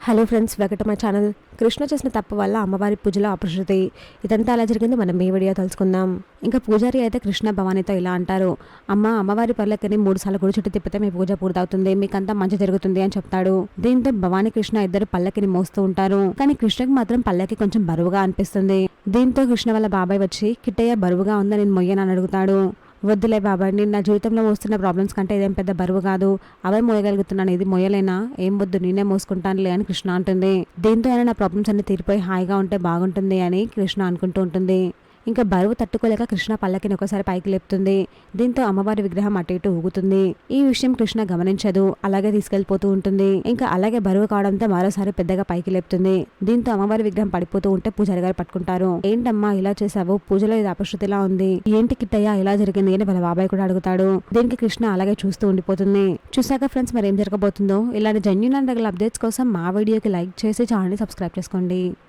Hello friends, welcome to my channel. Krishna చేసిన తప్పు వల్ల అమ్మవారి పూజలో అపశృతి. ఇదంతా ఎలా జరిగిందో మనం ఈ వీడియో తెలుసుకుందాం. ఇంకా పూజారి అయితే కృష్ణ భవానీతో ఇలా అంటారు, అమ్మవారి పర్లకని 3 సార్లు గుడి చుట్టూ తిప్పితే మీ పూజ పూర్తవుతుంది, మీకంతా మంచి జరుగుతుంది అని చెప్తాడు. దీంతో భవానీ కృష్ణ ఇద్దరు పల్లకిని మోస్తూ ఉంటారు. కానీ కృష్ణకి మాత్రం పల్లకి కొంచెం బరువుగా అనిపిస్తుంది. దీంతో కృష్ణ వాళ్ళ బాబాయ్ వచ్చి, కిట్టయ్య బరువుగా ఉందని నేను మొయ్యనని అడుగుతాడు. వద్దులే బాబాయ్, నేను నా జీవితంలో మోస్తున్న ప్రాబ్లమ్స్ కంటే ఇదేం పెద్ద బరువు కాదు, అవే మోయగలుగుతున్నాను, ఇది మోయలేనా, ఏం వద్దు నేనే మోసుకుంటానులే అని కృష్ణ అంటుంది. దీంతో అయినా నా ప్రాబ్లమ్స్ అన్ని తీరిపోయి హాయిగా ఉంటే బాగుంటుంది అని కృష్ణ అనుకుంటూ ఉంటుంది. ఇంకా బరువు తట్టుకోలేక కృష్ణ పల్లకిని ఒకసారి పైకి లేపుతుంది. దీంతో అమ్మవారి విగ్రహం అటు ఇటు ఊగుతుంది. ఈ విషయం కృష్ణ గమనించదు, అలాగే తీసుకెళ్లిపోతూ ఉంటుంది. ఇంకా అలాగే బరువు కావడంతో మరోసారి పెద్దగా పైకి లేపుతుంది. దీంతో అమ్మవారి విగ్రహం పడిపోతూ ఉంటే పూజారి గారు పట్టుకుంటారు. ఏంటమ్మా ఇలా చేసావు, పూజలో ఇది అపశృతిలా ఉంది, ఏంటి కిట్టయ్య ఇలా జరిగింది అని వాళ్ళ బాబాయ్ కూడా అడుగుతాడు. దీనికి కృష్ణ అలాగే చూస్తూ ఉండిపోతుంది. చూసాక ఫ్రెండ్స్, మరి ఏం జరగబోతుందో. ఇలాంటి జెన్యూన్ అండ్ రెగ్యులర్ అప్డేట్స్ కోసం మా వీడియోకి లైక్ చేసి ఛానల్ని సబ్స్క్రైబ్ చేసుకోండి.